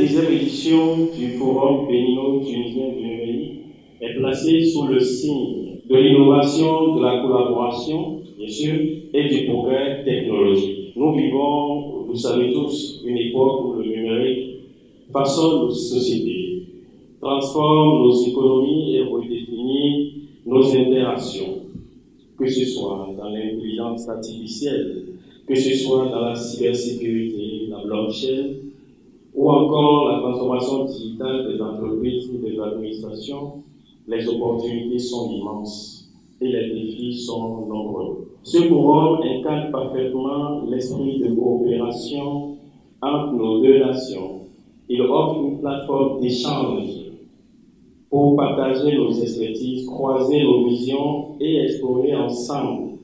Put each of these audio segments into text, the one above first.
10e édition du Forum bénino-tunisien du numérique est placée sous le signe de l'innovation, de la collaboration, bien sûr, et du progrès technologique. Nous vivons, vous savez tous, une époque où le numérique façonne nos sociétés, transforme nos économies et redéfinit nos interactions, que ce soit dans l'intelligence artificielle, que ce soit dans la cybersécurité, la blockchain, ou encore la transformation digitale des entreprises ou des administrations. Les opportunités sont immenses et les défis sont nombreux. Ce forum incarne parfaitement l'esprit de coopération entre nos deux nations. Il offre une plateforme d'échange pour partager nos expertises, croiser nos visions et explorer ensemble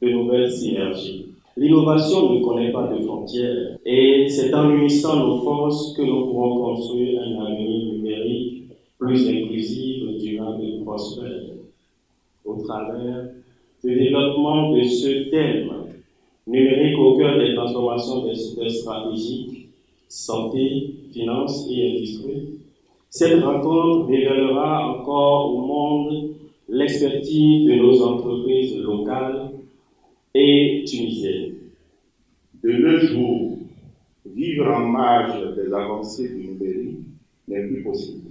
de nouvelles synergies. L'innovation ne connaît pas de frontières et c'est en unissant nos forces que nous pourrons construire un avenir numérique plus inclusif, durable et prospère. Au travers du développement de ce thème numérique au cœur des transformations des secteurs stratégiques, santé, finances et industrie, cette rencontre révélera encore au monde l'expertise de nos entreprises locales et tunisiennes. De nos jours, vivre en marge des avancées du numérique n'est plus possible.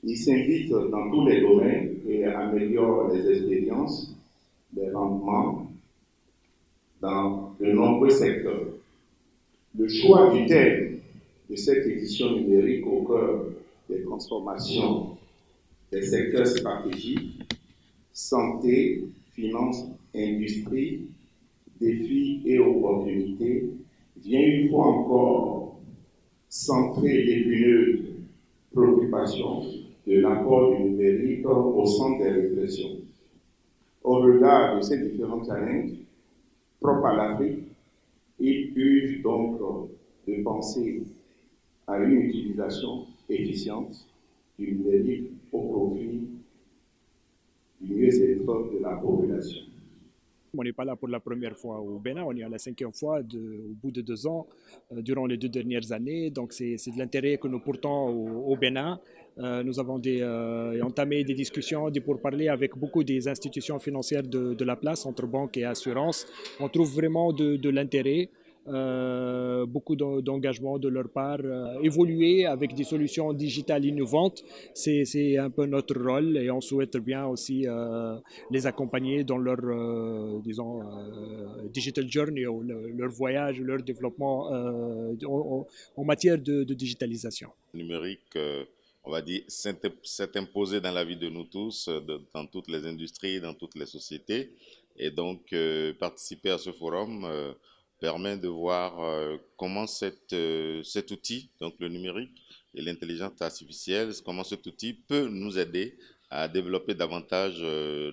Il s'invite dans tous les domaines et améliore les expériences, les rendements dans de nombreux secteurs. Le choix du thème de cette édition numérique au cœur des transformations des secteurs stratégiques, santé, finances, industrie, défis et opportunités, vient une fois encore centrer l'épineuses préoccupation de l'apport du numérique au centre des réflexions. Au regard de ces différents challenges propres à l'Afrique, il urge donc de penser à une utilisation efficiente du numérique au profit du mieux-être de la population. On n'est pas là pour la première fois au Bénin, on est à la 5e fois au bout de 2 ans, durant les 2 dernières années. Donc c'est de l'intérêt que nous portons au Bénin. Nous avons entamé des discussions, des pourparlers avec beaucoup des institutions financières de la place, entre banques et assurances. On trouve vraiment de l'intérêt. Beaucoup d'engagement de leur part, évoluer avec des solutions digitales innovantes, c'est un peu notre rôle et on souhaite bien aussi les accompagner dans leur disons, digital journey, ou leur voyage, leur développement en matière de digitalisation. Le numérique, on va dire, s'est imposé dans la vie de nous tous, dans toutes les industries, dans toutes les sociétés. Et donc, participer à ce forum permet de voir comment cet outil, donc le numérique et l'intelligence artificielle, comment cet outil peut nous aider à développer davantage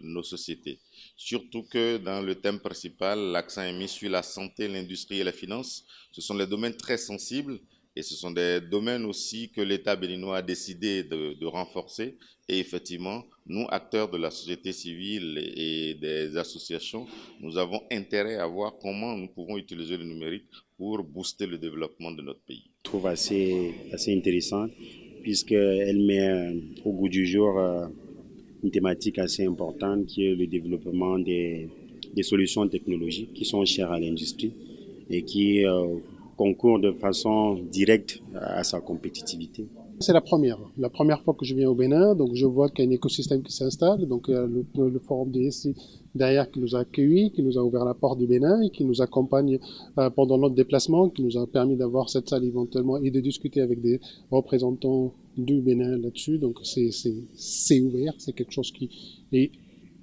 nos sociétés. Surtout que dans le thème principal, l'accent est mis sur la santé, l'industrie et la finance. Ce sont les domaines très sensibles et ce sont des domaines aussi que l'État béninois a décidé de renforcer. Et effectivement, nous, acteurs de la société civile et des associations, nous avons intérêt à voir comment nous pouvons utiliser le numérique pour booster le développement de notre pays. Je trouve assez intéressante puisqu'elle met au goût du jour une thématique assez importante qui est le développement des solutions technologiques qui sont chères à l'industrie et qui concourent de façon directe à sa compétitivité. C'est la première fois que je viens au Bénin, donc je vois qu'il y a un écosystème qui s'installe, donc le forum DSI derrière qui nous a accueillis, qui nous a ouvert la porte du Bénin et qui nous accompagne pendant notre déplacement, qui nous a permis d'avoir cette salle éventuellement et de discuter avec des représentants du Bénin là-dessus, donc c'est ouvert, c'est quelque chose qui est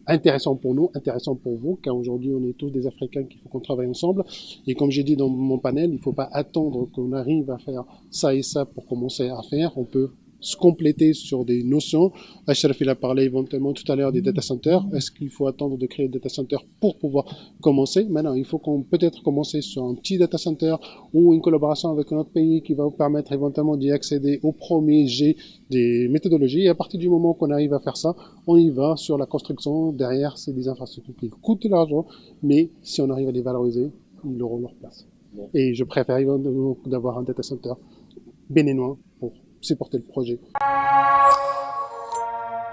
intéressant pour nous, intéressant pour vous, car aujourd'hui on est tous des Africains qu'il faut qu'on travaille ensemble. Et comme j'ai dit dans mon panel, il ne faut pas attendre qu'on arrive à faire ça et ça pour commencer à faire. On peut se compléter sur des notions. Achraf, il a parlé éventuellement tout à l'heure des data centers. Est-ce qu'il faut attendre de créer des data centers pour pouvoir commencer? Maintenant, il faut peut-être commencer sur un petit data center ou une collaboration avec un autre pays qui va vous permettre éventuellement d'y accéder au premier jet des méthodologies. Et à partir du moment qu'on arrive à faire ça, on y va sur la construction. Derrière, c'est des infrastructures qui coûtent de l'argent, mais si on arrive à les valoriser, ils auront leur place. Bon. Et je préfère d'avoir un data center béninois pour supporter le projet.